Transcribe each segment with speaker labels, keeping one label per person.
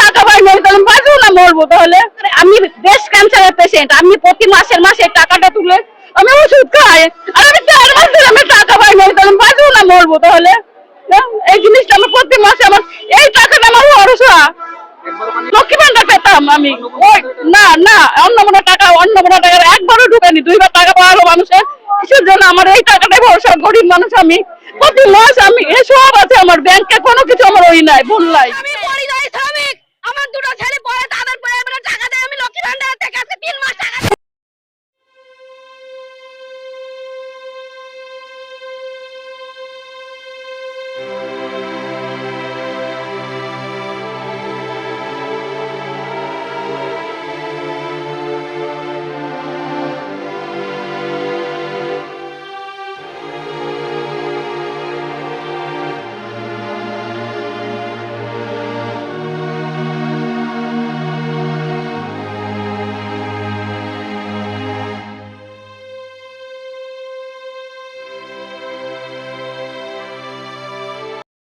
Speaker 1: টাকা পাই না তাহলে বাঁচবো না মরবো? তাহলে আমি ব্রেস্ট ক্যান্সারের পেশেন্ট, আমি প্রতি মাসে টাকাটা তুলে আমি ওষুধ খাই, আর আমি 4 মাস ধরে আমি টাকা পাই না তাহলে বাঁচবো না মরবো? তাহলে এই জিনিসটা আমার প্রতি মাসে আমার এই টাকাটা আমার ভরসা। লক্ষ্মী ভান্ডার পেতাম আমি, ওই না না অন্নপূর্ণা টাকার একবারও ঢুকেনি, 2বার টাকা পাওয়ারও মানুষের কিসের জন্য? আমার এই টাকাটাই ভরসা, গরিব মানুষ আমি, প্রতি মাস আমি এসব আছে আমার ব্যাংকে, কোনো কিছু আমার ওই নাই ভুল নাই।
Speaker 2: আমি পরিযায়ী শ্রমিক, আমার 2টো ছেলে পড়ে, তাদের পরে এবারে টাকা দেয়, আমি লক্ষ্মী ভান্ডার থেকে আজকে 3 মাস টাকা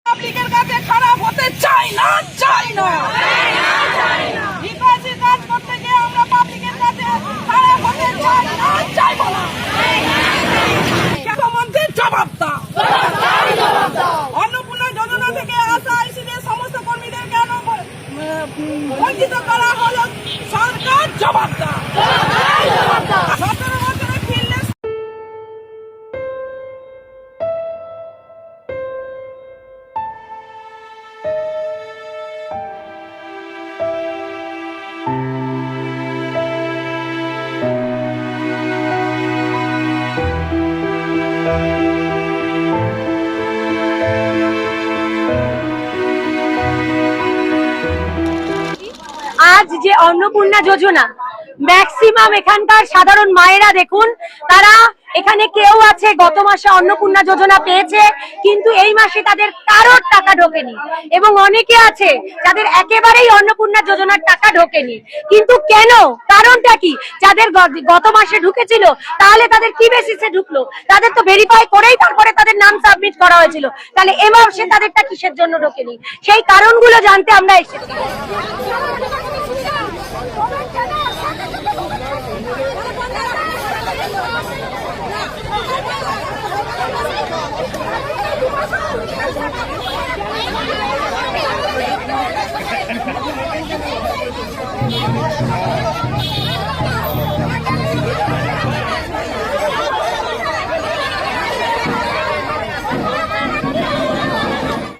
Speaker 3: পাবলিকের কাছে খারাপ হতে চাই না, চাই না। বিকাশী কাজ করতে গিয়ে আমরা পাবলিকের কাছে খারাপ হতে চাই না, চাইবো না। মুখ্যমন্ত্রীর জবাব দাও। অন্নপূর্ণা যোজনা থেকে আসা আইসিডিএস সমস্ত কর্মীদের কেন বঞ্চিত করা হলো? সরকার জবাব দাও। 17 বছরে ফিরলে
Speaker 2: আজ যে অন্নপূর্ণা যোজনা, ম্যাক্সিমাম এখানকার সাধারণ মায়েরা দেখুন, তারা এখানে কেউ আছে গত মাসে অন্নপূর্ণা যোজনা পেয়েছে, কিন্তু এই মাসে তাদের কারোর টাকা ঢোকেনি, এবং অনেকে আছে যাদের একেবারেই অন্নপূর্ণা যোজনার টাকা ঢোকেনি। কিন্তু কেন, কারণটা কি? যাদের গত মাসে ঢুকেছিল তাহলে তাদের কি বেসিসে ঢুকলো? তাদের তো ভেরিফাই করেই তারপরে তাদের নাম সাবমিট করা হয়েছিল, তাহলে এ মাসে তাদেরটা কিসের জন্য ঢোকেনি? সেই কারণগুলো জানতে আমরা এসেছি।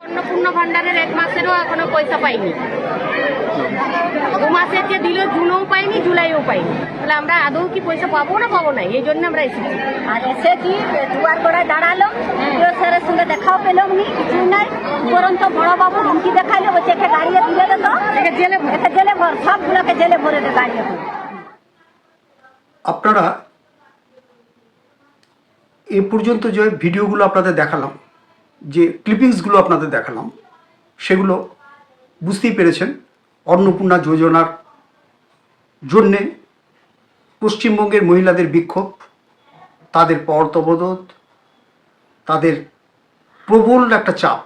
Speaker 2: অন্নপূর্ণা ভান্ডারের 1 মাসেরও এখনো পয়সা পাইনি, 2 মাসের যে দিল জুনও পাইনি, জুলাইও পাইনি, তাহলে আমরা আদৌ কি পয়সা পাবো না পাবো না? এই জন্য আমরা এসেছি।
Speaker 4: আর এসেছি, দুয়ার গোড়ায় দাঁড়ালো, স্যারের সঙ্গে দেখাও পেলাম নি, কিছুই নাই। উপরন্ত বড় বাবু হুমকি দেখাইলো, বলছে একে গাড়িয়ে তুলে দিত, জেলে ভর, সবগুলোকে জেলে ভরে দে গাড়িয়ে।
Speaker 5: আপনারা এ পর্যন্ত যে ভিডিওগুলো আপনাদের দেখালাম, যে ক্লিপিংসগুলো আপনাদের দেখালাম, সেগুলো বুঝতেই পেরেছেন অন্নপূর্ণা যোজনার জন্যে পশ্চিমবঙ্গের মহিলাদের বিক্ষোভ, তাদের পরতবরোধ, তাদের প্রবল একটা চাপ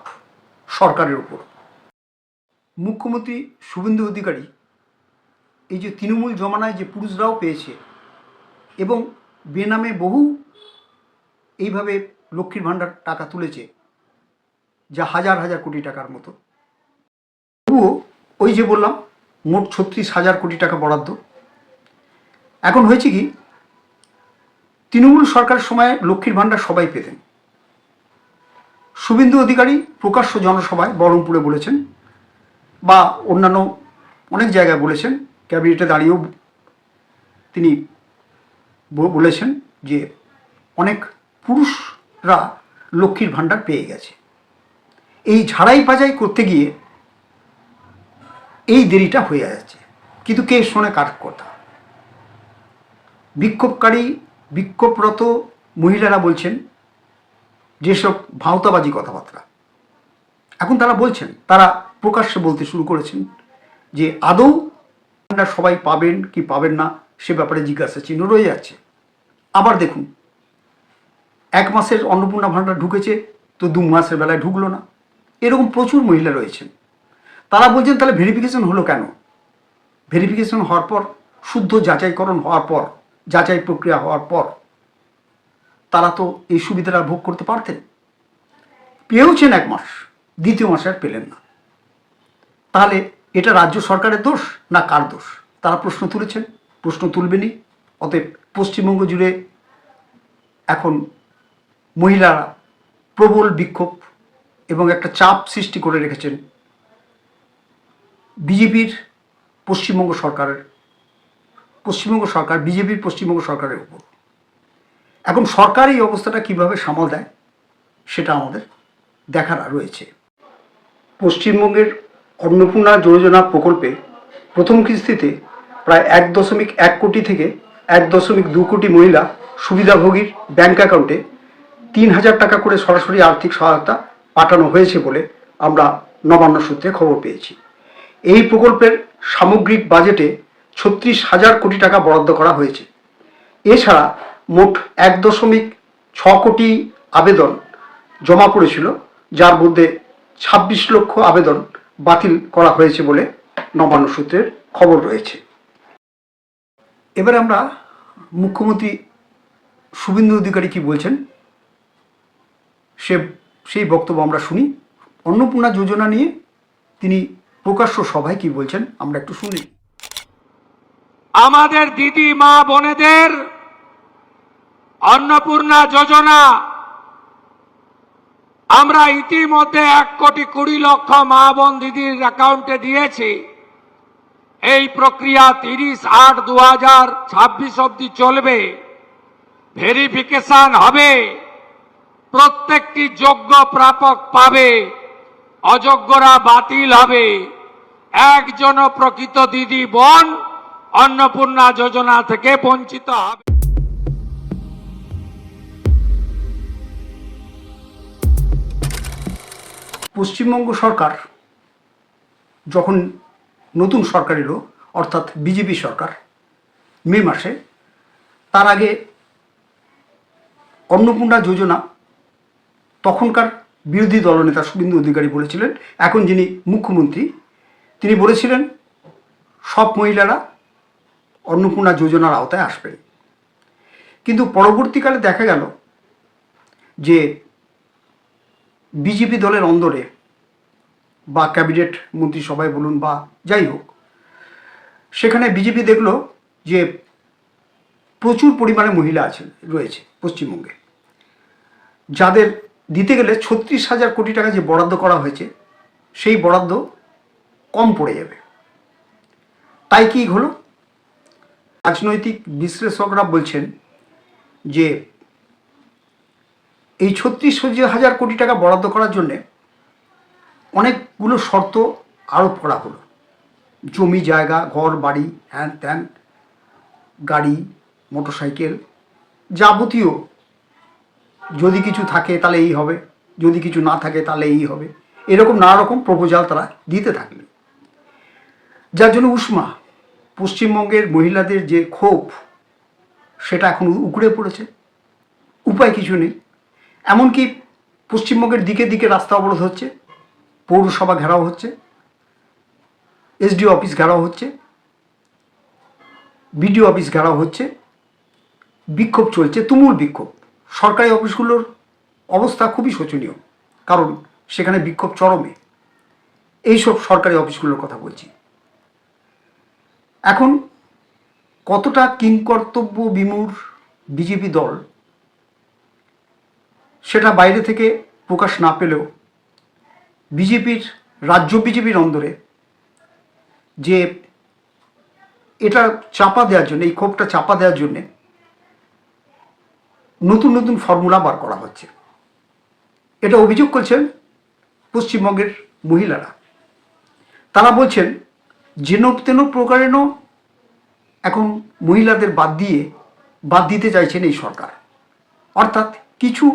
Speaker 5: সরকারের উপর। মুখ্যমন্ত্রী শুভেন্দু অধিকারী এই যে তৃণমূল জমানায় যে পুরুষরাও পেয়েছে এবং বেনামে বহু এইভাবে লক্ষ্মীর ভাণ্ডার টাকা তুলেছে, যা হাজার হাজার কোটি টাকার মতো, তবুও ওই যে বললাম মোট 36,000 কোটি টাকা বরাদ্দ। এখন হয়েছে কি, তৃণমূল সরকারের সময় লক্ষ্মীর ভাণ্ডার সবাই পেতেন। শুভেন্দু অধিকারী প্রকাশ্য জনসভায় বহরমপুরে বলেছেন, বা অন্যান্য অনেক জায়গায় বলেছেন, ক্যাবিনেটে দাঁড়িয়েও তিনি বলেছেন যে অনেক পুরুষরা লক্ষ্মীর ভাণ্ডার পেয়ে গেছে। এই ঝাড়াই পাজাই করতে গিয়ে এই দেরিটা হয়ে যাচ্ছে, কিন্তু কে শোনে কার কথা? বিক্ষোভরত মহিলারা বলছেন যেসব ভাওতাবাজি কথাবার্তা, এখন তারা বলছেন, তারা প্রকাশ্যে বলতে শুরু করেছেন যে আদৌ সবাই পাবেন কি পাবেন না সে ব্যাপারে জিজ্ঞাসা চিহ্ন রয়ে যাচ্ছে। আবার দেখুন, 1 মাসের অন্নপূর্ণা ভাণ্ডার ঢুকেছে তো 2 মাসের বেলায় ঢুকলো না, এরকম প্রচুর মহিলা রয়েছেন। তারা বলছেন তাহলে ভেরিফিকেশন হলো কেন? ভেরিফিকেশন হওয়ার পর, শুদ্ধ যাচাইকরণ হওয়ার পর, যাচাই প্রক্রিয়া হওয়ার পর তারা তো এই সুবিধাটা ভোগ করতে পারতেন। পেয়েওছেন 1 মাস, দ্বিতীয় মাসে আর পেলেন না। তাহলে এটা রাজ্য সরকারের দোষ না কার দোষ? তারা প্রশ্ন তুলেছেন, প্রশ্ন তুলবেনই। অতএব পশ্চিমবঙ্গ জুড়ে এখন মহিলারা প্রবল বিক্ষোভ এবং একটা চাপ সৃষ্টি করে রেখেছেন বিজেপির পশ্চিমবঙ্গ সরকার বিজেপির পশ্চিমবঙ্গ সরকারের উপর। এখন সরকার এই অবস্থাটা কিভাবে সামাল দেয় সেটা আমাদের দেখার রয়েছে। পশ্চিমবঙ্গের অন্নপূর্ণা যোজনা প্রকল্পে প্রথম কিস্তিতে প্রায় 1.1 কোটি থেকে 1.2 কোটি মহিলা সুবিধাভোগীর ব্যাংক অ্যাকাউন্টে 3,000 টাকা করে সরাসরি আর্থিক সহায়তা পাঠানো হয়েছে বলে আমরা নবান্ন সূত্রে খবর পেয়েছি। এই প্রকল্পের সামগ্রিক বাজেটে 36,000 কোটি টাকা বরাদ্দ করা হয়েছে। এছাড়া মোট 1.6 কোটি আবেদন জমা পড়েছিল, যার মধ্যে 26 লক্ষ আবেদন বাতিল করা হয়েছে বলে নবান্ন সূত্রের খবর রয়েছে। এবারে আমরা মুখ্যমন্ত্রী শুভেন্দু অধিকারী কি বলছেন সেই বক্তব্য আমরা শুনি। অন্নপূর্ণা যোজনা নিয়ে তিনি প্রকাশ্য সভায় কি বলছেন আমরা একটু শুনি।
Speaker 6: আমাদের দিদি মা বোনেদের অন্নপূর্ণা যোজনা আমরা ইতিমধ্যে 1,20,00,000 মা বোন দিদির অ্যাকাউন্টে দিয়েছি। এই প্রক্রিয়া 30/8/2026 অবধি চলবে। ভেরিফিকেশন হবে, প্রত্যেকটি যোগ্য প্রাপক পাবে, অযোগ্যরা বাতিল হবে। একজনও প্রকৃত দিদি বোন অন্নপূর্ণা যোজনা থেকে বঞ্চিত হবে।
Speaker 5: পশ্চিমবঙ্গ সরকার যখন নতুন সরকার এলো, অর্থাৎ বিজেপি সরকার মে মাসে, তার আগে অন্নপূর্ণা যোজনা তখনকার বিরোধী দলনেতা শুভেন্দু অধিকারী বলেছিলেন, এখন যিনি মুখ্যমন্ত্রী তিনি বলেছিলেন সব মহিলারা অন্নপূর্ণা যোজনার আওতায় আসবেন। কিন্তু পরবর্তীকালে দেখা গেল যে বিজেপি দলের অন্দরে বা ক্যাবিনেট মন্ত্রিসভায় বলুন বা যাই হোক, সেখানে বিজেপি দেখলো যে প্রচুর পরিমাণে মহিলা রয়েছে পশ্চিমবঙ্গে, যাদের দিতে গেলে 36,000 কোটি টাকা যে বরাদ্দ করা হয়েছে সেই বরাদ্দ কম পড়ে যাবে। তাই কি হলো? রাজনৈতিক বিশ্লেষকরা বলছেন যে এই 36,000 কোটি টাকা বরাদ্দ করার জন্যে অনেকগুলো শর্ত আরোপ করা হলো। জমি জায়গা, ঘর বাড়ি, হ্যান ত্যান, গাড়ি, মোটরসাইকেল, যাবতীয় যদি কিছু থাকে তাহলে এই হবে, যদি কিছু না থাকে তাহলে এই হবে, এরকম নানা রকম প্রপোজাল তারা দিতে থাকলেন। যার জন্য উষ্মা পশ্চিমবঙ্গের মহিলাদের যে ক্ষোভ সেটা এখন উকড়ে পড়েছে। উপায় কিছু নেই। এমনকি পশ্চিমবঙ্গের দিকে দিকে রাস্তা অবরোধ হচ্ছে, পৌরসভা ঘেরাও হচ্ছে, এসডিও অফিস ঘেরাও হচ্ছে, বিডিও অফিস ঘেরাও হচ্ছে, বিক্ষোভ চলছে, তুমুল বিক্ষোভ। সরকারি অফিসগুলোর অবস্থা খুবই শোচনীয়, কারণ সেখানে বিক্ষোভ চরমে। এইসব সরকারি অফিসগুলোর কথা বলছি। এখন কতটা কিংকর্তব্য বিমূঢ় বিজেপি দল সেটা বাইরে থেকে প্রকাশ না পেলেও রাজ্য বিজেপির অন্দরে যে এটা চাপা দেওয়ার জন্য, এই ক্ষোভটা চাপা দেওয়ার জন্যে নতুন নতুন ফর্মুলা বার করা হচ্ছে। এটা অভিযোগ করছেন পশ্চিমবঙ্গের মহিলারা। তারা বলছেন যেন তেন প্রকারেণ এখন মহিলাদের বাদ দিতে চাইছেন এই সরকার। অর্থাৎ কিছু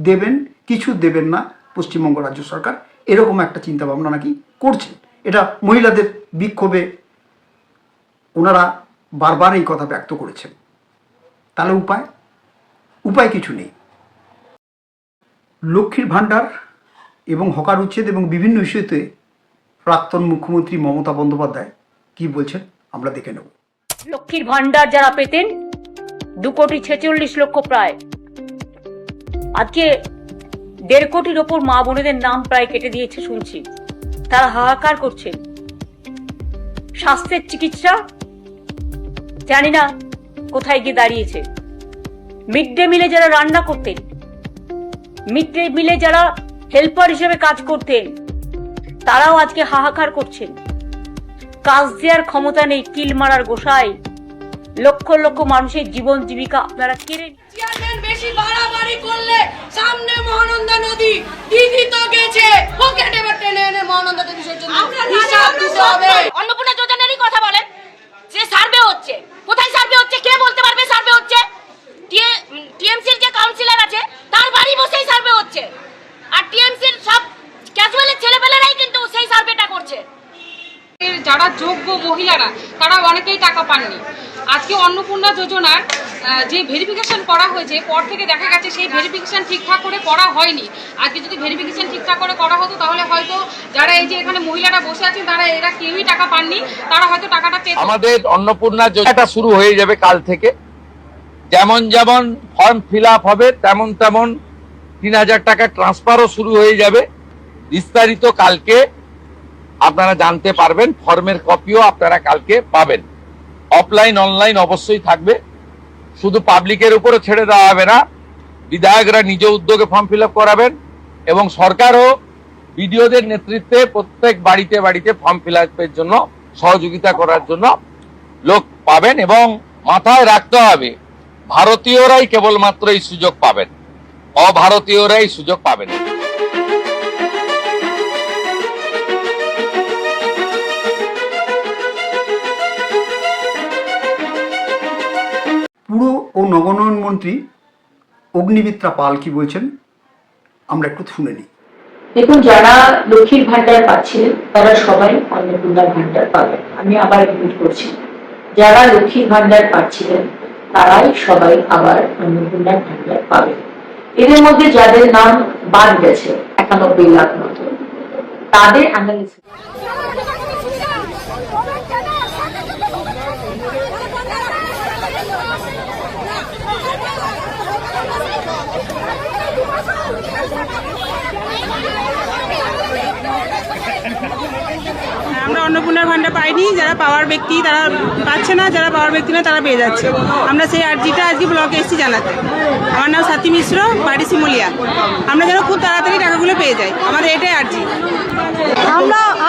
Speaker 5: দেবেন, কিছু দেবেন না পশ্চিমবঙ্গ রাজ্য সরকার, এরকম একটা চিন্তাভাবনা নাকি করছেন। এটা মহিলাদের বিক্ষোভে ওনারা বারবার এই কথা ব্যক্ত করেছেন। তাহলে উপায় কিছু নেই। লক্ষ্মীর ভাণ্ডার এবং হকার উচ্ছেদ এবং বিভিন্ন ইস্যুতে প্রাক্তন মুখ্যমন্ত্রী মমতা বন্দ্যোপাধ্যায় কি বলছেন আমরা দেখে নেব।
Speaker 7: লক্ষ্মীর ভান্ডার যারা পেতেন 2,46,00,000 প্রায়, আজকে 1.5 কোটির ওপর মা বোনেদের নাম প্রায় কেটে দিয়েছে শুনছি। তারা হাহাকার করছেন। স্বাস্থ্যের চিকিৎসা জানি না কোথায় গিয়ে দাঁড়িয়েছে। মিড ডে মিলে যারা রান্না করতেন, মিড ডে মিলে যারা হেল্পার হিসেবে কাজ করতেন, তারাও আজকে হাহাকার করছেন। কাজ দেওয়ার ক্ষমতা নেই, কিল মারার গোসাই। লক্ষ লক্ষ মানুষের জীবন জীবিকা আপনারা কেড়ে।
Speaker 3: চেয়ারম্যান বেশি বাড়াবাড়ি করলে সামনে মহানন্দা নদী, দিদি তো গেছে পকেটে টেনে এনে মহানন্দা দেবী সেজন্য হিসাব দিতে হবে।
Speaker 2: অন্নপূর্ণা যোজনারই কথা বলেন, যে সার্ভে হচ্ছে, কোথায় সার্ভে হচ্ছে কে বলতে পারবে? সার্ভে হচ্ছে টিএমসির যে কাউন্সিলর আছে তার বাড়ি বসেই সার্ভে হচ্ছে, আর টিএমসির সব ক্যাজুয়ালের ছেলেপেলেরাই কিন্তু সেই সার্ভেটা করছে।
Speaker 8: যারা যোগ্য মহিলারা তারা অনেকেই টাকা পাননি। আজকে অন্নপূর্ণা যোজনার যে ভেরিফিকেশন করা হয়েছে পর থেকে দেখা গেছে সেই ভেরিফিকেশন ঠিকঠাক করে করা হয়নি। আজকে যদি ভেরিফিকেশন ঠিকঠাক করে করা হতো তাহলে হয়তো যারা এই যে এখানে মহিলারা বসে আছেন তারা এরা কেউই টাকা পাননি, তারা হয়তো টাকাটা পেত।
Speaker 6: আমাদের অন্নপূর্ণা যোজনাটা শুরু হয়ে যাবে কাল থেকে। যেমন যেমন ফর্ম ফিল আপ হবে তেমন তেমন 3,000 টাকা ট্রান্সফারও শুরু হয়ে যাবে। বিস্তারিত কালকে আপনারা জানতে পারবেন, ফর্মের কপিও আপনারা কালকে পাবেন। অফলাইন অনলাইন অবশ্যই থাকবে, শুধু পাবলিকের উপরে ছেড়ে দেওয়া হবে না। বিধায়করা নিজ উদ্যোগে ফর্ম ফিল আপ করাবেন এবং সরকারও বিডিওদের নেতৃত্বে প্রত্যেক বাড়িতে বাড়িতে ফর্ম ফিল আপের জন্য সহযোগিতা করার জন্য লোক পাবেন। এবং মাথায় রাখতে হবে, ভারতীয়রাই কেবলমাত্র এই সুযোগ পাবেন, অভারতীয়রাই সুযোগ পাবেন।
Speaker 5: পুর ও নগরোন্নয়ন মন্ত্রী অগ্নিমিত্রা পাল কি বলছেন আমরা একটু শুনে নিই।
Speaker 7: দেখুন, যারা লক্ষ্মীর ভান্ডার পাচ্ছিলেন তারা সবাই অন্নপূর্ণার ভান্ডার পাবেন। আমি আবার রিপিট করছি, যারা লক্ষ্মীর ভান্ডার পাচ্ছিলেন তারাই সবাই আবার অন্নপূর্ণার ভান্ডার পাবেন। এদের মধ্যে যাদের নাম বাদ গেছে 91 লাখ মতো, তাদের অ্যানালিসিস
Speaker 9: আমরা অন্নপূর্ণার ভান্ডার পাইনি, যারা পাওয়ার ব্যক্তি তারা পাচ্ছে না, যারা পাওয়ার ব্যক্তি না তারা পেয়ে যাচ্ছে। আমরা সেই আর্জিটা আজকে ব্লকে এসেছি জানাতে। আমার নাম সাথী মিশ্র, বাড়ি শিমুলিয়া। আমরা যেন খুব তাড়াতাড়ি টাকাগুলো পেয়ে যাই, আমাদের এটাই আর্জি।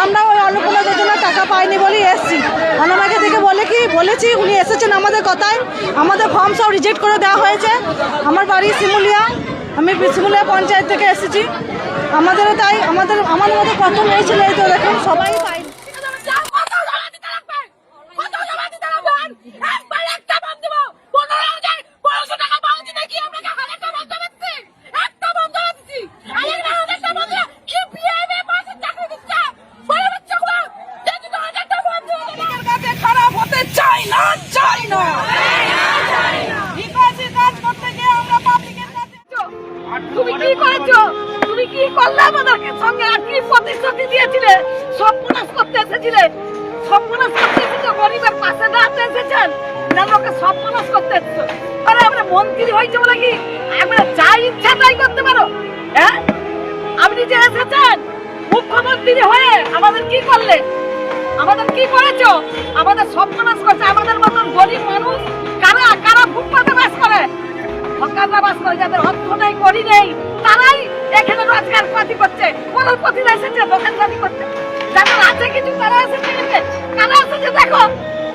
Speaker 10: আমরা ওই অন্নপূর্ণা যোজনার টাকা পাইনি বলেই এসেছি। আমাকে থেকে বলেছি উনি এসেছেন আমাদের কথায়, আমাদের ফর্ম সব রিজেক্ট করে দেওয়া হয়েছে। আমার বাড়ি শিমুলিয়া, আমি শিমুলিয়া পঞ্চায়েত থেকে এসেছি। আমাদেরও তাই, আমাদের মতো কত মেয়ে ছিল এই তো দেখুন সবাই পাইনি।
Speaker 3: খারাপ হতে চাই না, চাই না। বিকাশের কাজ করতে গিয়ে আমরা পাবলিকের কাছে
Speaker 1: তুমি কি করেছো? তুমি কি করলে? আমাদেরকে সঙ্গে আর কি প্রতিশ্রুতি দিয়েছিলে? সর্বনাশ করতে এসেছিলে, সর্বনাশ করতে এসেছো। গরিবের পাশে দাঁড়াতে এসেছেন না, লোকে সর্বনাশ করতে এসেছো। আরে আমরা মন্ত্রী হয়েছে বলে কি আমরা যা ইচ্ছা তাই করতে পারো? হ্যাঁ, আপনি যে এসেছেন মুখ্যমন্ত্রী হয়ে আমাদের কি করলে? আমাদের কি করেছো? আমাদের সর্বনাশ করছে। আমাদের মতন গরিব মানুষ কারা কারা ফুটপাতে বাস করে, হকাররা বাস করে, যাদের অর্থ নেই করি নেই, তারাই এখানে রোজগার পাতি করছে। করোড়পতিরা এসেছে দোকানদারি করতে, যাদের আছে কিছু তারা এসেছে। কারা এসেছে দেখো,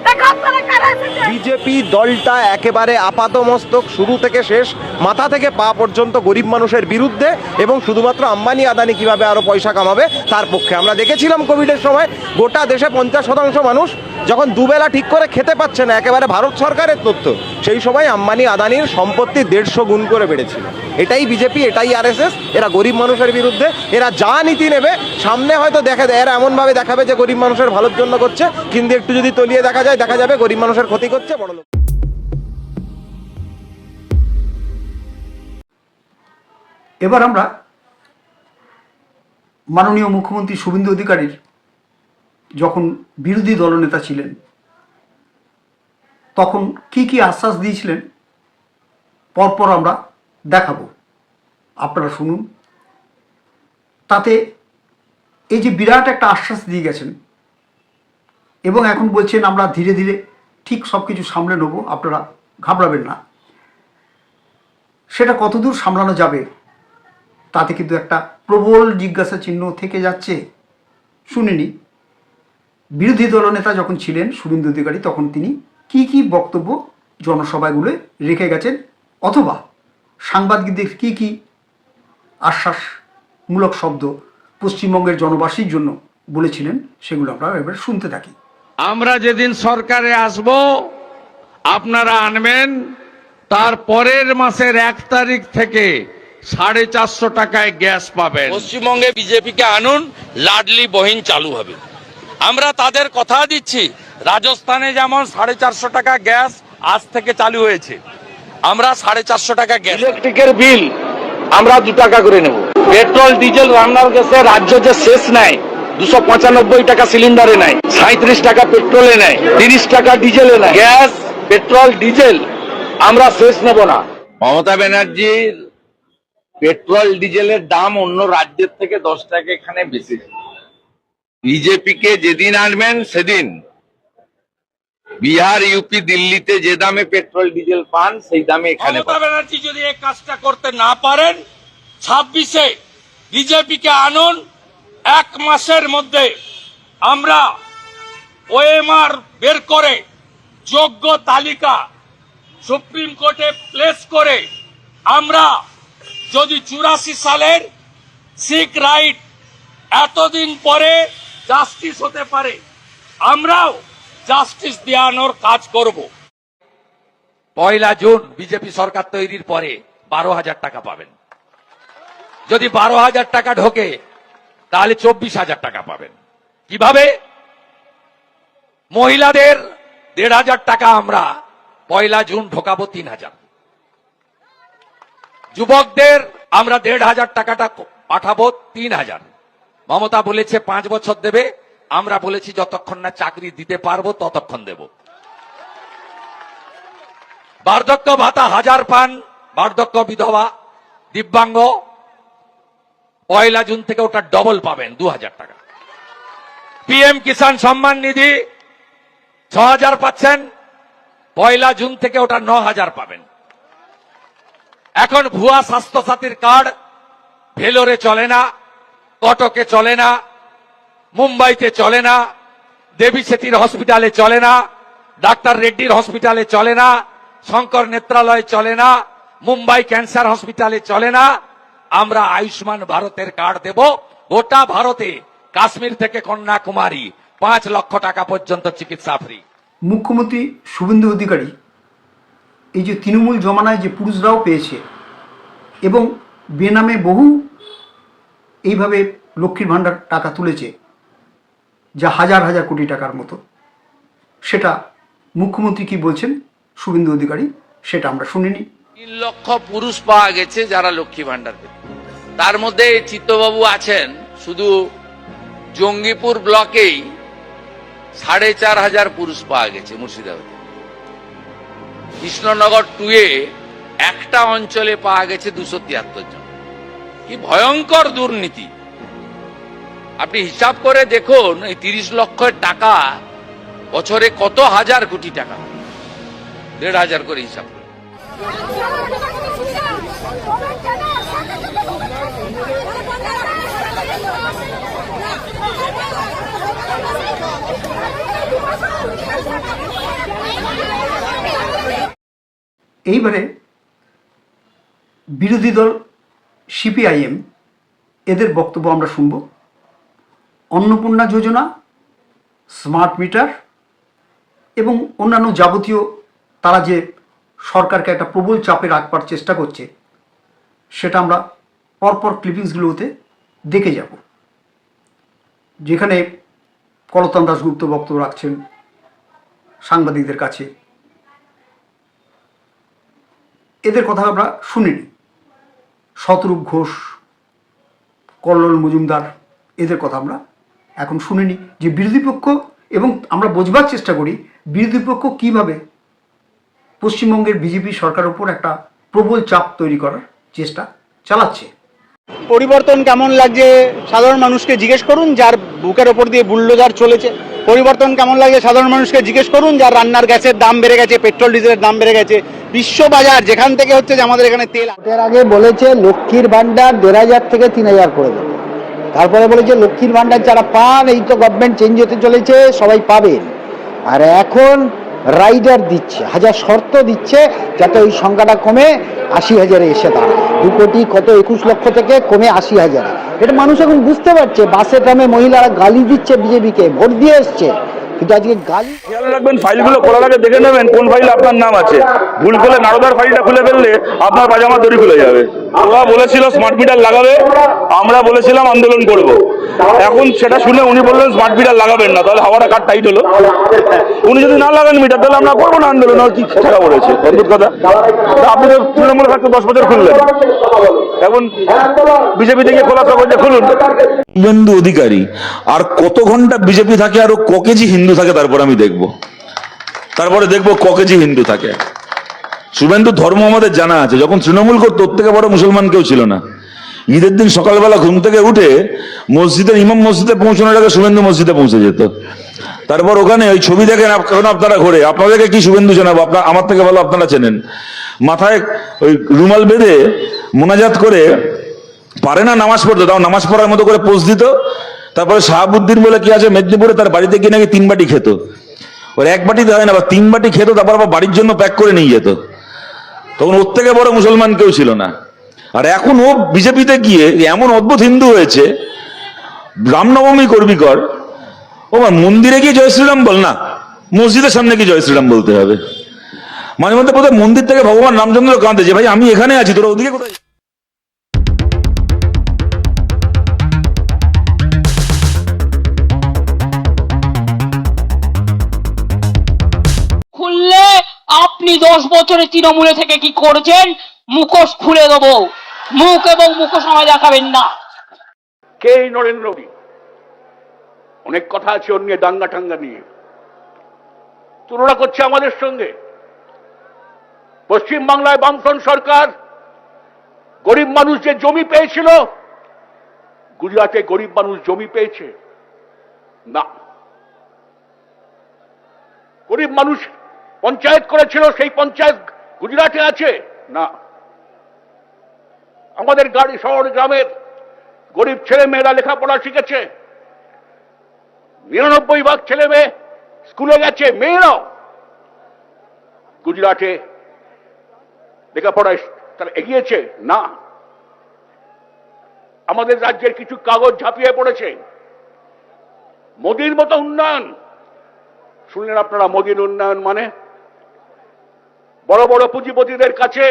Speaker 1: দেখো আপনারা কারা এসেছে।
Speaker 11: বিজেপি দলটা একেবারে আপাতমস্তক শুরু থেকে শেষ, মাথা থেকে পা পর্যন্ত গরিব মানুষের বিরুদ্ধে এবং শুধুমাত্র আম্বানি আদানি কিভাবে আরো পয়সা কামাবে তার পক্ষে। আমরা দেখেছিলাম কোভিডের সময় গোটা দেশে 50% মানুষ যখন দুবেলা ঠিক করে খেতে পাচ্ছে না, একেবারে ভারত সরকারের তথ্য, সেই সময় আম্বানি আদানির সম্পত্তি 150 গুণ করে বেড়েছিল। এটাই বিজেপি, এটাই আরএসএস। এরা গরিব মানুষের বিরুদ্ধে, এরা যা নীতি নেবে সামনে হয়তো দেখা দেয়, এরা এমনভাবে দেখাবে যে গরিব মানুষের ভালোর জন্য করছে, কিন্তু একটু যদি তলিয়ে দেখা যায় দেখা যাবে গরিব মানুষের ক্ষতি করছে বড় লোক।
Speaker 5: এবার আমরা মাননীয় মুখ্যমন্ত্রী শুভেন্দু অধিকারীর যখন বিরোধী দলনেতা ছিলেন তখন কি কি আশ্বাস দিয়েছিলেন পরপর আমরা দেখাবো, আপনারা শুনুন। তাতে এই যে বিরাট একটা আশ্বাস দিয়ে গেছেন এবং এখন বলছেন আমরা ধীরে ধীরে ঠিক সব কিছু সামলে নেব, আপনারা ঘাবড়াবেন না, সেটা কতদূর সামলানো যাবে তাতে কিন্তু একটা প্রবল জিজ্ঞাসা চিহ্ন থেকে যাচ্ছে। শুনিনি বিরোধী দলনেতা যখন ছিলেন শুভেন্দু অধিকারী তখন তিনি কি কি বক্তব্য জনসভাগুলো রেখে গেছেন অথবা সাংবাদিকদের কি কি আশ্বাসমূলক শব্দ পশ্চিমবঙ্গের জনবাসীর জন্য বলেছিলেন সেগুলো আমরা এবার শুনতে থাকি।
Speaker 6: আমরা যেদিন সরকারে আসব আপনারা আনবেন তার পরের মাসের 1 তারিখ থেকে 450 টাকায় গ্যাস পাবেন। পশ্চিমবঙ্গে বিজেপিকে আনুন, লাডলি বহিন চালু হবে। আমরা তাদের কথা দিচ্ছি, রাজস্থানে যেমন 450 টাকা গ্যাস আজ থেকে চালু হয়েছে, আমরা 450 টাকা গ্যাস। ইলেকট্রিকের বিল আমরা 2 টাকা করে নেব। পেট্রোল ডিজেল রান্নার গ্যাসে রাজ্য যে শেষ নেয় 295 টাকা সিলিন্ডারে নেয়, 37 টাকা পেট্রোলে নেয়, 30 টাকা ডিজেলে নেয়। গ্যাস, পেট্রোল, ডিজেল আমরা শেষ নেব না। মমতা ব্যানার্জির পেট্রোল ডিজেলের দাম অন্য রাজ্যের থেকে 10 টাকা এখানে বেশি। বিজেপিকে যেদিন আনবেন সেদিন বিহার, ইউপি, দিল্লিতে যে দামে পেট্রোল ডিজেল পান সেই দামে এখানে। মমতা ব্যানার্জি যদি এই কাজটা করতে না পারেন 26-এ বিজেপিকে আনুন, 1 মাসের মধ্যে আমরা ওএমআর বের করে যোগ্য তালিকা সুপ্রিম কোর্টে প্লেস করে আমরা যদি 84 সালের সিক রাইট এতদিন পরে জাস্টিস হতে পারে, আমরাও জাস্টিস দেওয়ানোর কাজ করব। 1 জুন বিজেপি সরকার তৈরির পরে 12,000 টাকা পাবেন। যদি 12,000 টাকা ঢোকে তাহলে 24,000 টাকা পাবেন। কিভাবে? মহিলাদের 1,500 টাকা আমরা 1 জুন ঢোকাবো 3,000। যুবকদের আমরা 1,500 টাকাটা পাঠাবো 3,000। মমতা বলেছে 5 বছর দেবে, আমরা বলেছি যতক্ষণ না চাকরি দিতে পারবো ততক্ষণ দেব। বার্ধক্য ভাতা 1000 পান বার্ধক্য বিধবা, দিব্যাঙ্গ, 1 জুন থেকে ওটা ডবল পাবেন 2,000 টাকা। পিএম কিষাণ সম্মান নিধি 6,000 পাচ্ছেন, 1 জুন থেকে ওটা 9,000 পাবেন। এখন ভুয়া স্বাস্থ্য সাথীর কার্ড ভেলোরে চলে না, কটকে চলে না, মুম্বাইতে চলে না, দেবী সেঠির হসপিটালে চলে না, ডাক্তার রেড্ডির হসপিটালে চলে না, শঙ্কর নেত্রালয়ে চলে না, মুম্বাই ক্যান্সার হসপিটালে চলে না। আমরা আয়ুষ্মান ভারতের কার্ড দেব গোটা ভারতে, কাশ্মীর থেকে কন্যাকুমারী 5 লক্ষ টাকা পর্যন্ত চিকিৎসা ফ্রি।
Speaker 5: মুখ্যমন্ত্রী শুভেন্দু অধিকারী এই যে তৃণমূল জমানায় যে পুরুষরাও পেয়েছে এবং বেনামে বহু এইভাবে লক্ষ্মীর ভাণ্ডার টাকা তুলেছে যা হাজার হাজার কোটি টাকার মতো, সেটা মুখ্যমন্ত্রী কি বলছেন শুভেন্দু অধিকারী সেটা আমরা শুনিনি।
Speaker 6: 3 লক্ষ পুরুষ পাওয়া গেছে যারা লক্ষ্মী ভাণ্ডার পেত, তার মধ্যে চিত্তবাবু আছেন। শুধু জঙ্গিপুর ব্লকেই 4,500 পুরুষ পাওয়া গেছে মুর্শিদাবাদে। কৃষ্ণনগর 2-এ একটা অঞ্চলে পাওয়া গেছে 273 জন। কি ভয়ঙ্কর দুর্নীতি! আপনি হিসাব করে দেখুন, এই 30 লক্ষের টাকা বছরে কত হাজার কোটি টাকা, 1,500 করে হিসাব করে।
Speaker 5: এইবারে বিরোধী দল সিপিআইএম এদের বক্তব্য আমরা শুনব। অন্নপূর্ণা যোজনা, স্মার্ট মিটার এবং অন্যান্য যাবতীয় তারা যে সরকারকে একটা প্রবল চাপে রাখবার চেষ্টা করছে সেটা আমরা পরপর ক্লিপিংসগুলোতে দেখে যাব, যেখানে কলতান দাশগুপ্ত বক্তব্য রাখছেন সাংবাদিকদের কাছে। এদের কথা আমরা শুনিনি। শতরূপ ঘোষ, কল্লোল মজুমদার, এদের কথা আমরা এখন শুনে নিই যে বিরোধী পক্ষ, এবং আমরা বোঝবার চেষ্টা করি বিরোধী পক্ষ কীভাবে পশ্চিমবঙ্গের বিজেপি সরকারের উপর একটা প্রবল চাপ তৈরি করার চেষ্টা চালাচ্ছে।
Speaker 12: পরিবর্তন কেমন লাগছে সাধারণ মানুষকে জিজ্ঞেস করুন, যার বুকের ওপর দিয়ে বুলডোজার চলেছে। পরিবর্তন কেমন লাগছে সাধারণ মানুষকে জিজ্ঞেস করুন, যার রান্নার গ্যাসের দাম বেড়ে গেছে, পেট্রোল ডিজেলের দাম বেড়ে গেছে। বিশ্ব বাজার যেখান থেকে হচ্ছে যে আমাদের এখানে তেল,
Speaker 13: এর আগে বলেছে লক্ষ্মীর ভান্ডার 1,500 থেকে 3,000 করে দেবে, তারপরে বলেছে লক্ষ্মীর ভান্ডার যারা পান, এই তো গভর্নমেন্ট চেঞ্জ হতে চলেছে, সবাই পাবেন। আর এখন রাইডার দিচ্ছে, হাজার শর্ত দিচ্ছে যাতে ওই সংখ্যাটা কমে 80,000-এ এসে দাঁড়ায়। 2 কোটি কত 21 লক্ষ থেকে কমে 80,000-এ। এটা মানুষ এখন বুঝতে পারছে। বাসে ট্রামে মহিলারা গালি দিচ্ছে বিজেপিকে, ভোট দিয়ে এসছে, কিন্তু আজকে গালি।
Speaker 14: খেয়াল রাখবেন, ফাইলগুলো খোলার আগে দেখে নেবেন কোন ফাইলে আপনার নাম আছে। ভুল করে নারদার ফাইলটা খুলে ফেললে আপনার পাজামা দড়ি খুলে যাবে। ওরা বলেছিল স্মার্ট মিটার লাগাবে, আমরা বলেছিলাম আন্দোলন করব। এখন সেটা শুনে উনি বললেন স্মার্ট মিটার লাগাবেন না, তাহলে হাওয়াটা কার টাইট হলো? উনি যদি না লাগান মিটার, তাহলে আমরা করবো না আন্দোলন। আর কি টাকা পড়েছে অদ্ভুত কথা। আপনি তো তৃণমূল থাকতে 10 বছর খুললেন, এখন বিজেপি থেকে খোলা কাগজে খুলুন।
Speaker 15: শুভেন্দু অধিকারী আর কত ঘন্টা বিজেপি থাকে, আর ক কেজি হিন্দু থাকে, তারপর আমি দেখবো, তারপরে দেখবো ক কেজি হিন্দু থাকে। শুভেন্দু ধর্ম আমাদের জানা আছে, যখন তৃণমূল করতো ওর থেকে বড় মুসলমান কেউ ছিল না। ঈদের দিন সকালবেলা ঘুম থেকে উঠে মসজিদের ইমাম মসজিদে পৌঁছানোর আগে শুভেন্দু মসজিদে পৌঁছে যেত। তারপর ওখানে ওই ছবি দেখেন এখন আপনারা ঘরে, আপনাদেরকে কি শুভেন্দু জানাবো, আপনার আমার থেকে ভালো আপনারা চেনেন। মাথায় ওই রুমাল বেঁধে মোনাজাত করে, পারে না নামাজ পড়তো, তাও নামাজ পড়ার মতো করে পোজ দিত। তারপরে শাহাবুদ্দিন বলে কি আছে মেদিনীপুরে, তার বাড়িতে গিয়ে নাকি 3 বাটি খেত। ওর 1 বাটিতে হয় না, বা 3 বাটি খেত, তারপর আবার বাড়ির জন্য প্যাক করে নিয়ে যেত। তখন ওর থেকে বড় মুসলমান কেউ ছিল না। আর এখন ও বিজেপিতে গিয়ে এমন অদ্ভুত হিন্দু হয়েছে, রামনবমী করবি কর, ও মন্দিরে গিয়ে জয় শ্রীরাম বল না, মসজিদের সামনে গিয়ে জয় শ্রীরাম বলতে হবে। মাঝে মধ্যে বোধহয় মন্দির থেকে ভগবান রামচন্দ্র কাঁদে যে ভাই আমি এখানে আছি, তোরা ওদিকে কোথায়?
Speaker 7: খুললে আপনি 10 বছরে তৃণমূলে থেকে কি করেছেন মুখোশ খুলে দেবো, মুখ এবং মুখোশ আমায় দেখাবেন না।
Speaker 14: কে এই নরেন্দ্র মোদী? অনেক কথা আছে ওর নিয়ে, দাঙ্গা টাঙ্গা নিয়ে তুলনা করছে আমাদের সঙ্গে। পশ্চিম বাংলায় বামফ্রন্ট সরকার গরিব মানুষ যে জমি পেয়েছিল, গুজরাটে গরিব মানুষ জমি পেয়েছে না। গরিব মানুষ পঞ্চায়েত করেছিল, সেই পঞ্চায়েত গুজরাটে আছে না। আমাদের গাড়ি শহর গ্রামের গরিব ছেলে মেয়েরা লেখাপড়া শিখেছে, 99% ছেলে মেয়ে স্কুলে গেছে, মেয়েরাও। গুজরাটে লেখাপড়ায় তারা এগিয়েছে না। আমাদের রাজ্যের কিছু কাগজ ঝাঁপিয়ে পড়েছে। মোদির মতো উন্নয়ন শুনলেন আপনারা? মোদির উন্নয়ন মানে বড় বড় পুঁজিপতিদের কাছে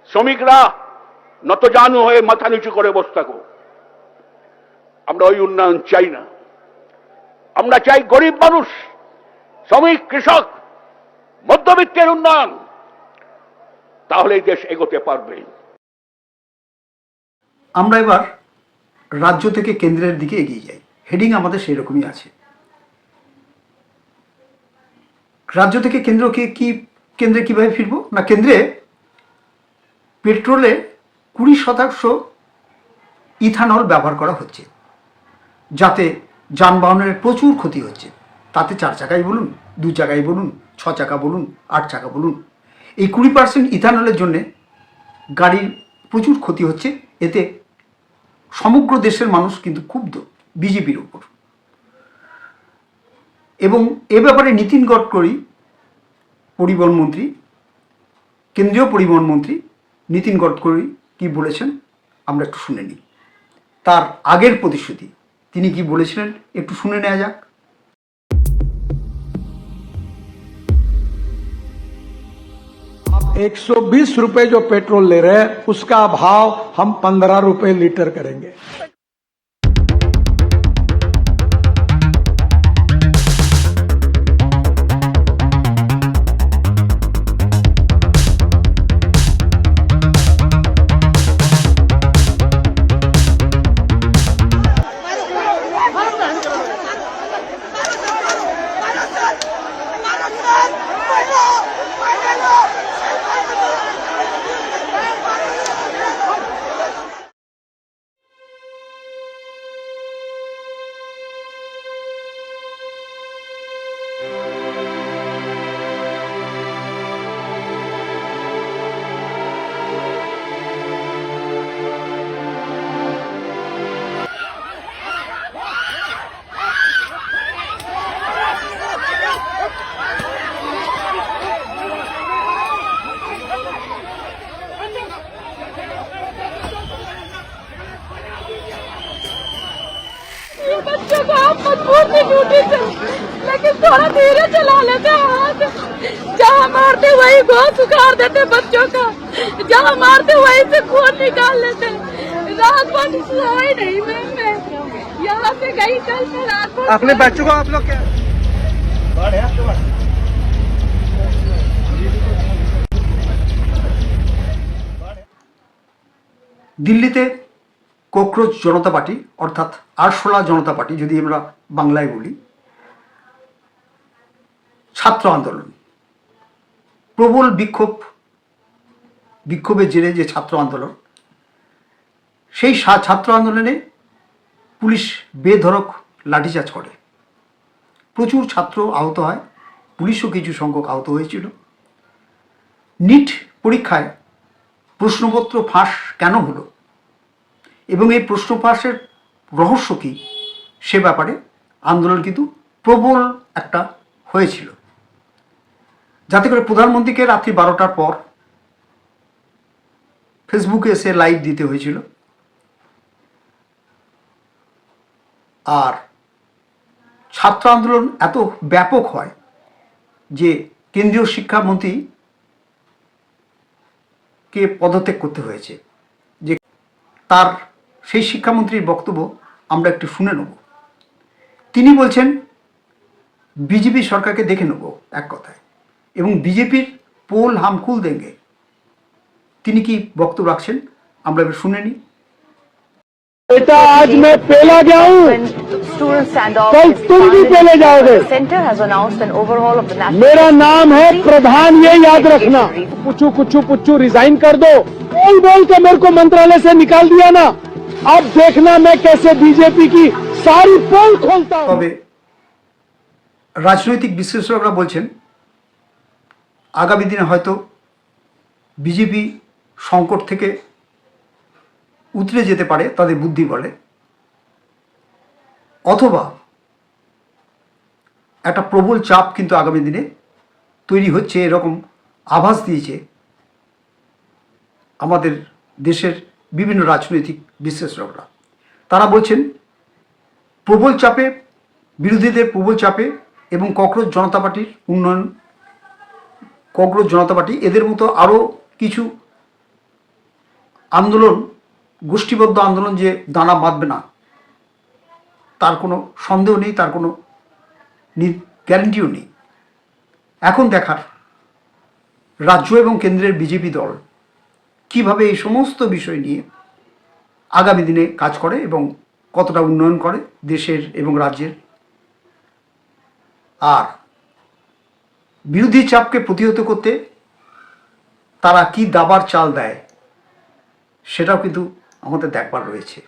Speaker 14: শ্রমিকরা নতজানু হয়ে মাথা নিচু করে বসে থাকো। আমরা ওই উন্নয়ন চাই না। আমরা চাই গরিব মানুষ, শ্রমিক, কৃষক, মধ্যবিত্তের উন্নয়ন। তাহলে এই দেশ এগোতে পারবে।
Speaker 5: আমরা এবার রাজ্য থেকে কেন্দ্রের দিকে এগিয়ে যাই। হেডিং আমাদের সেই রকমই আছে। রাজ্য থেকে কেন্দ্রে কিভাবে ফিরবো না, কেন্দ্রে পেট্রোলে 20% ইথানল ব্যবহার করা হচ্ছে, যাতে যানবাহনের প্রচুর ক্ষতি হচ্ছে। তাতে 4 চাকাই বলুন, 2 চাকাই বলুন, 6 চাকা বলুন, 8 চাকা বলুন, এই 20% ইথানলের জন্যে গাড়ির প্রচুর ক্ষতি হচ্ছে। এতে সমগ্র দেশের মানুষ কিন্তু ক্ষুব্ধ বিজেপির উপর। এবং এ ব্যাপারে নীতিন গডকরি, পরিবহন মন্ত্রী, কেন্দ্রীয় পরিবহন মন্ত্রী নীতিন গডকরি কি বলেছেন আমরা একটু শুনে নিই। তার আগের প্রতিশ্রুতি তিনি কি বলেছিলেন একটু শুনে নেওয়া যাক।
Speaker 13: 120 रुपए जो पेट्रोल ले रहे हैं उसका भाव हम 15 रुपए लीटर करेंगे।
Speaker 1: बच्चों को आप मजबूर से ड्यूटी से, लेकिन थोड़ा धीरे चला लेते हाथ। जहाँ मारते वही गोद उखाड़ देते बच्चों का, जहाँ मारते वही से खून निकाल लेते। रात भर सोई नहीं मैं यहाँ से गई कल मैं रात भर।
Speaker 12: अपने बच्चों को आप लोग क्या
Speaker 5: দিল্লিতে ককরোচ জনতা পার্টি অর্থাৎ আরশোলা জনতা পার্টি যদি আমরা বাংলায় বলি, ছাত্র আন্দোলন, প্রবল বিক্ষোভের জেরে যে ছাত্র আন্দোলন, সেই ছাত্র আন্দোলনে পুলিশ বেধড়ক লাঠিচার্জ করে, প্রচুর ছাত্র আহত হয়, পুলিশও কিছু সংখ্যক আহত হয়েছিল। নিট পরীক্ষায় প্রশ্নপত্র ফাঁস কেন হলো এবং এই প্রশ্ন ফাঁসের রহস্য কী সে ব্যাপারে আন্দোলন কিন্তু প্রবল একটা হয়েছিল, যাতে করে প্রধানমন্ত্রীকে রাত্রি 12টার পর ফেসবুকে এসে লাইভ দিতে হয়েছিল। আর ছাত্র আন্দোলন এত ব্যাপক হয় যে কেন্দ্রীয় শিক্ষামন্ত্রীকে পদত্যাগ করতে হয়েছে। যে তার সেই শিক্ষামন্ত্রীর বক্তব্য আমরা একটু শুনে নেব। তিনি বলছেন বিজেপি সরকারকে দেখে নেব এক কথায়, এবং বিজেপির পোল হাম খুল দেंगे। তিনি কি বক্তব্য রাখছেন আমরা এবার শুনে নিই।
Speaker 12: बेटा आज मैं पेला गया हूँ, कल तुम भी पेले जाओगे। मेरा नाम है प्रधान, ये याद रखना। कुछ रिजाइन कर दो, बोल के मेरे को मंत्रालय से निकाल दिया ना। अब देखना मैं कैसे बीजेपी की सारी पोल खोलता हूँ।
Speaker 5: তবে রাজনৈতিক বিশ্লেষকরা বলছেন আগামী দিনে হয়তো বিজেপি সংকট থেকে উতরে যেতে পারে তাদের বুদ্ধি বলে, অথবা একটা প্রবল চাপ কিন্তু আগামী দিনে তৈরি হচ্ছে, এরকম আভাস দিয়েছে আমাদের দেশের বিভিন্ন রাজনৈতিক বিশ্লেষকরা। তারা বলছেন প্রবল চাপে, বিরোধীদের প্রবল চাপে এবং ককরোচ জনতা পার্টির উন্নয়ন, ককরোচ জনতা পার্টি এদের মতো আরও কিছু আন্দোলন, গোষ্ঠীবদ্ধ আন্দোলন যে দানা বাঁধবে না তার কোনো সন্দেহ নেই, তার কোনো গ্যারান্টিও নেই। এখন দেখার রাজ্য এবং কেন্দ্রের বিজেপি দল কিভাবে এই সমস্ত বিষয় নিয়ে আগামী দিনে কাজ করে এবং কতটা উন্নয়ন করে দেশের এবং রাজ্যের। আর বিরোধী চাপকে প্রতিহত করতে তারা কি দাবার চাল দেয় সেটাও কিন্তু আমাদের দেখবার রয়েছে।